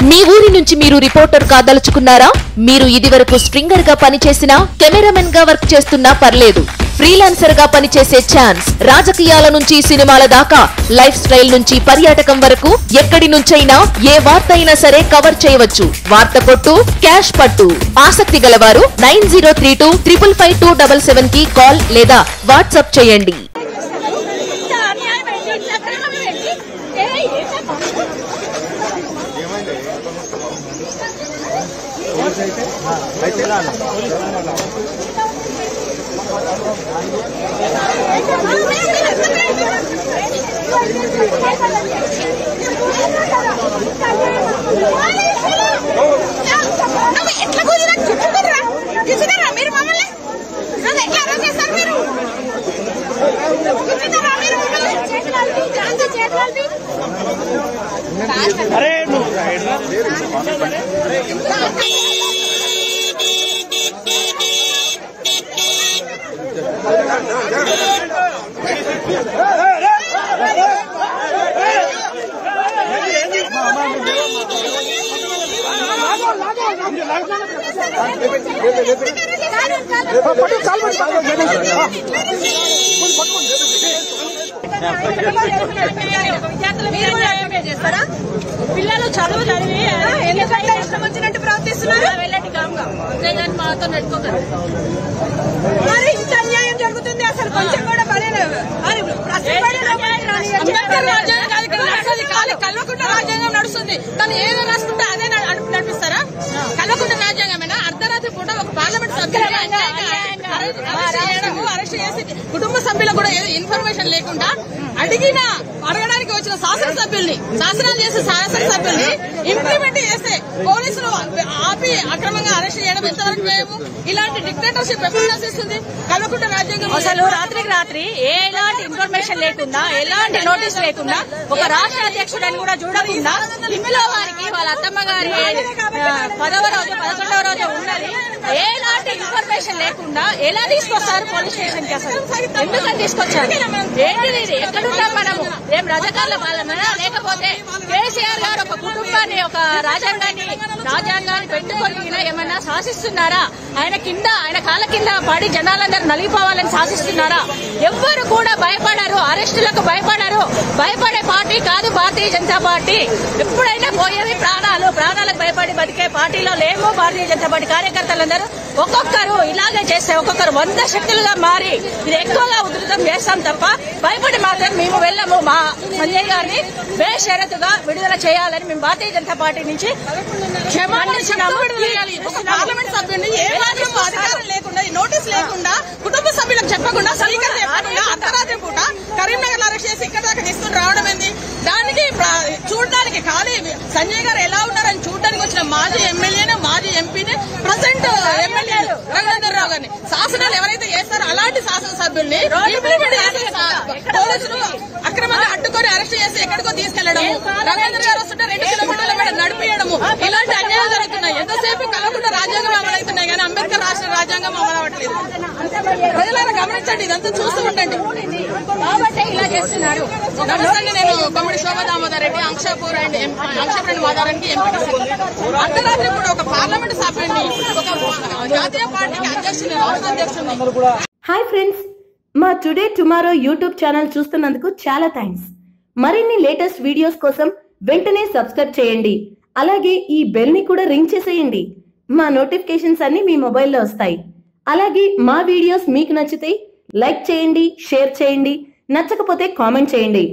మీ ఊరి నుంచి మీరు రిపోర్టర్ కాదలుచుకున్నారా? మీరు ఇదివరకు స్ట్రింగర్ గా పనిచేసినా, కెమెరామెన్ గా వర్క్ చేస్తున్నా పర్లేదు. ఫ్రీలాన్సర్ గా పనిచేసే ఛాన్స్. రాజకీయాల నుంచి సినిమాల దాకా, లైఫ్ స్టైల్ నుంచి పర్యాటకం వరకు ఎక్కడి నుంచైనా ఏ వార్త అయినా సరే కవర్ చేయవచ్చు. వార్త కొట్టు, క్యాష్ పట్టు. ఆసక్తి గలవారు 9032555277 కి కాల్ లేదా వాట్సాప్ చేయండి. పిల్లలు చదువు చదివి ఎందుకంటే ఇష్టం వచ్చినట్టు ప్రవర్తిస్తున్నారు. వెళ్ళండి కామ్గా, అంతేగాని మాతో నెట్టుకోగలరు. మరి ఇంత అన్యాయం జరుగుతుంది, అసలు కొంచెం కూడా పడలేదు. అంబేద్కర్ రాజ్యాంగం కాదు, కల్వకుంట్ల రాజ్యాంగం నడుస్తుంది. తను ఏదో రాసుకుంటే అదే నడిపిస్తారా? కల్వకుంట్ల రాజ్యాంగమేనా? అర్ధరాత్రి పూట ఒక పార్లమెంట్ సభ్యులు అరెస్ట్ చేసి కుటుంబ సభ్యులకు కూడా ఏదో ఇన్ఫర్మేషన్ లేకుండా అడగడానికి వచ్చిన శాసనసభ్యుల్ని, శాసనాలు చేసే శాసనసభ్యుల్ని ఇంప్లిమెంట్ చేస్తే పోలీసులు ఆపి అక్రమంగా అరెస్ట్ చేయడం ఎంతవరకు చేయము? ఇలాంటి డిక్టేటర్షిప్ ఎప్పుడు నశిస్తుంది? కల్వకుంట్ల రాజ్యాంగం అసలు రాత్రికి రాత్రి ఎలాంటి ఇన్ఫర్మేషన్ లేకుండా, ఎలాంటి నోటీస్ లేకుండా, ఒక రాష్ట్ర అధ్యక్షుడని కూడా చూడకుండా ఇంట్లో వారికి వాళ్ళ అత్తమ్మ గారి 10వ రోజు 11వ రోజు ఉన్నది ఎలాంటి ఇన్ఫర్మేషన్ లేకుండా ఎలా తీసుకొస్తారు పోలీస్ స్టేషన్ కి? అసలు ఎందుకని తీసుకొచ్చారు? ఏంటిది? ఎక్కడున్నాం మనము? ఏం రజకాల వాళ్ళమేనా? లేకపోతే కేసీఆర్ గారు ఒక కుటుంబాన్ని, ఒక రాజ్యాంగాన్ని పెట్టుకొని ఏమన్నా శాసిస్తున్నారా? ఆయన కాళ్ళ కింద పడి జనాలందరూ నలిగిపోవాలని శాసిస్తున్నారా? ఎవ్వరు కూడా భయపడరు, అరెస్టులకు భయపడరు. భయపడే పార్టీ కాదు భారతీయ జనతా పార్టీ. ఎప్పుడైనా పోయేది ప్రాణాలకు భయపడి బతికే పార్టీలో లేము. భారతీయ జనతా పార్టీ కార్యకర్తలందరూ ఒక్కొక్కరు ఇలాగే చేస్తే ఒక్కొక్కరు 100 శక్తులుగా మారి ఇది ఎక్కువగా ఉధృతం చేస్తాం తప్ప భయపడి మాత్రం మేము వెళ్ళము. మా సంజయ్ గారిని బేషరతుగా విడుదల చేయాలని మేము భారతీయ జనతా పార్టీ నుంచి పార్లమెంట్ సభ్యుడిని ఏ మాత్రం అధికారం లేకుండా, నోటీస్ లేకుండా, కుటుంబ సభ్యులకు చెప్పకుండా, స్పీకర్ చెప్పకుండా అర్ధరాత్రి పూట కరీంనగర్ అరెస్ట్ చేసి ఇక్కడ దాకా తీసుకుని రావడం ఏంది? దానికి చూడడానికి ఖాళీ సంజయ్ గారు ఎలా ఉన్నారని చూడడానికి వచ్చిన మాజీ ఎమ్మెల్యేను, మాజీ ఎంపీని, ప్రజెంట్ ఎమ్మెల్యే రఘునందన్ రావు గారిని శాసనాలు ఎవరైతే చేస్తారో అలాంటి శాసనసభ్యుల్ని పోలీసులు అక్రమంగా అడ్డుకొని అరెస్ట్ చేసి ఎక్కడికో తీసుకెళ్లడం, రఘునందన్ గారు వస్తుంటే 2 కిలోమీటర్ల మీద నడిపియడము, ఇలాంటి అన్యాయాలు జరుగుతున్నాయి. ఎంతసేపు కల్వకుంట్ల రాజ్యాంగం అమలవుతున్నాయి కానీ అంబేద్కర్ రాష్ట్ర రాజ్యాంగం అమలవట్లేదు. ప్రజలను గమనించండి, ఇదంతా చూస్తూ ఉండండి. కాబట్టి ఇలా చేస్తున్నారు. నమస్తే, నేను కొమ్మడి శోభా దామోదర్ రెడ్డి, అంశాపురం మాదారానికి ఎంపీ. అర్ధరాత్రి కూడా ఒక పార్లమెంట్ సభ్యుడిని, ఒక జాతీయ పార్టీకి అధ్యక్షుని, రాష్ట్ర అధ్యక్షుని. హాయ్ ఫ్రెండ్స్, మా టుడే టుమారో యూట్యూబ్ ఛానల్ చూస్తున్నందుకు చాలా థ్యాంక్స్. మరిన్ని లేటెస్ట్ వీడియోస్ కోసం వెంటనే సబ్స్క్రైబ్ చేయండి. అలాగే ఈ బెల్ ని కూడా రింగ్ చేసేయండి. మా నోటిఫికేషన్స్ అన్ని మీ మొబైల్లో వస్తాయి. అలాగే మా వీడియోస్ మీకు నచ్చితే లైక్ చేయండి, షేర్ చేయండి, నచ్చకపోతే కామెంట్ చేయండి.